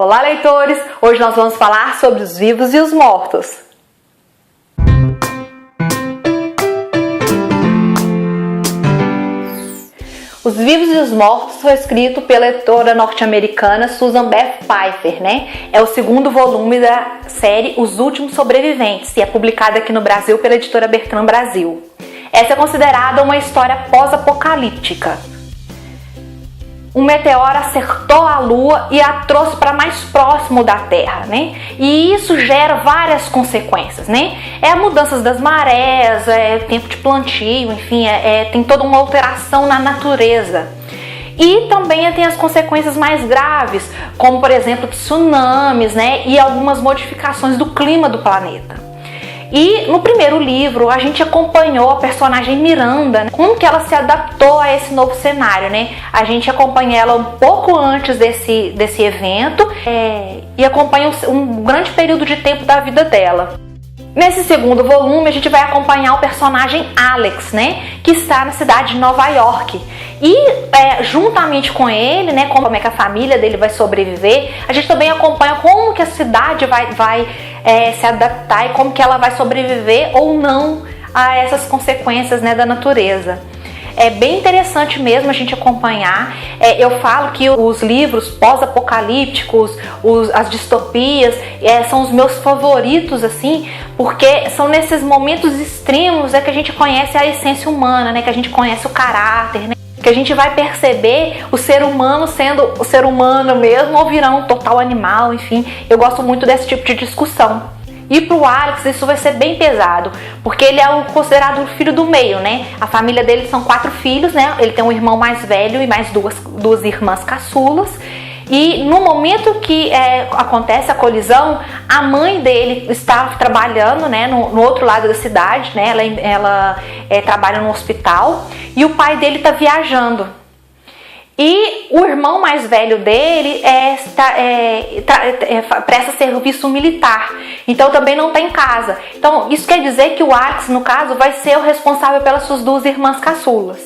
Olá, leitores! Hoje nós vamos falar sobre os vivos e os mortos. Os Vivos e os Mortos foi escrito pela editora norte-americana Susan Beth Pfeiffer, É o segundo volume da série Os Últimos Sobreviventes e é publicado aqui no Brasil pela editora Bertrand Brasil. Essa é considerada uma história pós-apocalíptica. Um meteoro acertou a Lua e a trouxe para mais próximo da Terra, E isso gera várias consequências, É mudanças das marés, tempo de plantio, enfim, tem toda uma alteração na natureza. E também tem as consequências mais graves, como por exemplo tsunamis, E algumas modificações do clima do planeta. E no primeiro livro a gente acompanhou a personagem Miranda, como que ela se adaptou a esse novo cenário, A gente acompanha ela um pouco antes desse evento e acompanha um grande período de tempo da vida dela. Nesse segundo volume a gente vai acompanhar o personagem Alex, que está na cidade de Nova York. E juntamente com ele, como é que a família dele vai sobreviver, a gente também acompanha como que a cidade vai se adaptar e como que ela vai sobreviver ou não a essas consequências da natureza. É bem interessante mesmo a gente acompanhar. Eu falo que os livros pós-apocalípticos, as distopias, são os meus favoritos, assim, porque são nesses momentos extremos que a gente conhece a essência humana, que a gente conhece o caráter, que a gente vai perceber o ser humano sendo o ser humano mesmo ou virar um total animal, enfim. Eu gosto muito desse tipo de discussão. E pro Alex isso vai ser bem pesado, porque ele é considerado o filho do meio, A família dele são 4 filhos, Ele tem um irmão mais velho e mais duas irmãs caçulas. E no momento que acontece a colisão, a mãe dele está trabalhando, no outro lado da cidade, Ela trabalha no hospital e o pai dele está viajando. E o irmão mais velho dele presta serviço militar, então também não está em casa. Então isso quer dizer que o Alex, no caso, vai ser o responsável pelas suas 2 irmãs caçulas.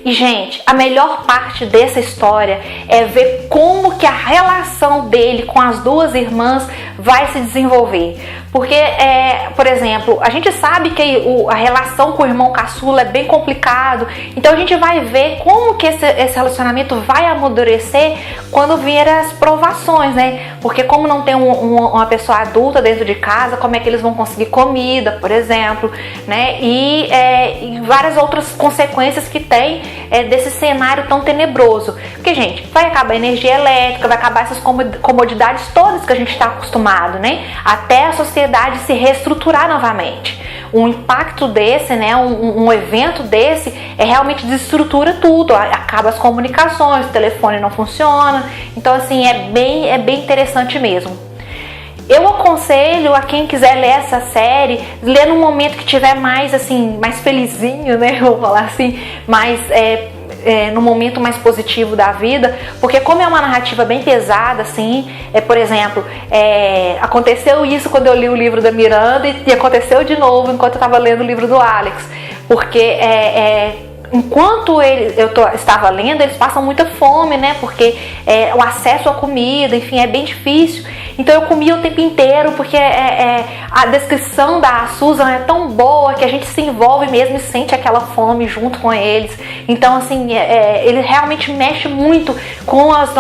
E, gente, a melhor parte dessa história é ver como que a relação dele com as 2 irmãs vai se desenvolver. Porque, por exemplo, a gente sabe que a relação com o irmão caçula é bem complicado. Então a gente vai ver como que esse relacionamento vai amadurecer quando vier as provações, Porque como não tem uma pessoa adulta dentro de casa, como é que eles vão conseguir comida, por exemplo, E várias outras consequências que tem desse cenário tão tenebroso. Porque, gente, vai acabar a energia elétrica, vai acabar essas comodidades todas que a gente está acostumado, Até a sociedade se reestruturar novamente. Um impacto desse, um evento desse, realmente desestrutura tudo, acaba as comunicações, o telefone não funciona. Então, assim, é bem interessante mesmo. Eu aconselho a quem quiser ler essa série, ler num momento que tiver mais, assim, mais felizinho, Vou falar assim, mais no momento mais positivo da vida, porque como é uma narrativa bem pesada, assim, por exemplo, aconteceu isso quando eu li o livro da Miranda e aconteceu de novo enquanto eu estava lendo o livro do Alex, porque enquanto eu estava lendo, eles passam muita fome, Porque o acesso à comida, enfim, é bem difícil. Então eu comia o tempo inteiro, porque a descrição da Susan é tão boa que a gente se envolve mesmo e sente aquela fome junto com eles. Então, assim, ele realmente mexe muito com os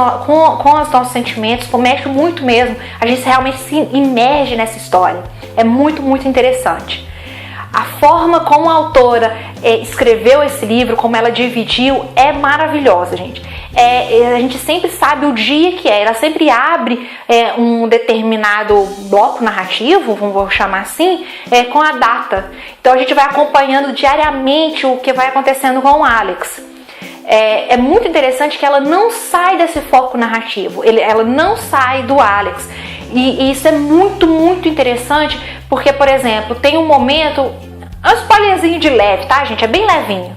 nossos sentimentos, mexe muito mesmo. A gente realmente se imerge nessa história. É muito, muito interessante. A forma como a autora escreveu esse livro, como ela dividiu, é maravilhosa, gente. A gente sempre sabe o dia que ela sempre abre um determinado bloco narrativo, vamos chamar assim, com a data. Então a gente vai acompanhando diariamente o que vai acontecendo com o Alex. É muito interessante que ela não sai desse foco narrativo, ela não sai do Alex. E isso é muito, muito interessante, porque, por exemplo, tem um momento, um spoilerzinho de leve, tá, gente? É bem levinho.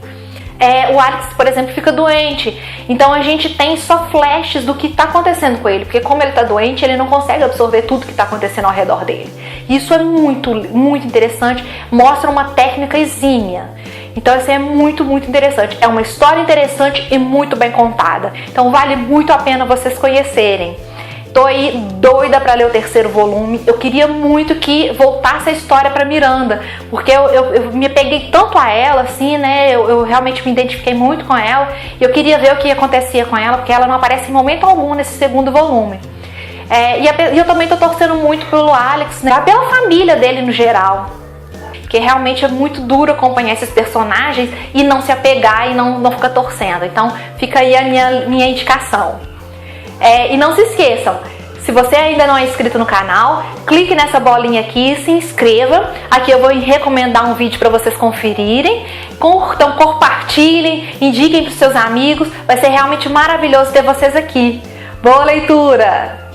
O Alex, por exemplo, fica doente. Então a gente tem só flashes do que está acontecendo com ele, porque como ele está doente, ele não consegue absorver tudo que está acontecendo ao redor dele. Isso é muito, muito interessante, mostra uma técnica exímia. Então assim, é muito, muito interessante. É uma história interessante e muito bem contada. Então vale muito a pena vocês conhecerem. Tô aí doida pra ler o terceiro volume. Eu queria muito que voltasse a história pra Miranda, porque eu me peguei tanto a ela, assim, né? Eu realmente me identifiquei muito com ela. E eu queria ver o que acontecia com ela, porque ela não aparece em momento algum nesse segundo volume. E eu também tô torcendo muito pelo Alex, né? Pela família dele no geral. Porque realmente é muito duro acompanhar esses personagens e não se apegar e não ficar torcendo. Então fica aí a minha indicação. E não se esqueçam, se você ainda não é inscrito no canal, clique nessa bolinha aqui e se inscreva. Aqui eu vou recomendar um vídeo para vocês conferirem. Então compartilhem, indiquem para os seus amigos. Vai ser realmente maravilhoso ter vocês aqui. Boa leitura!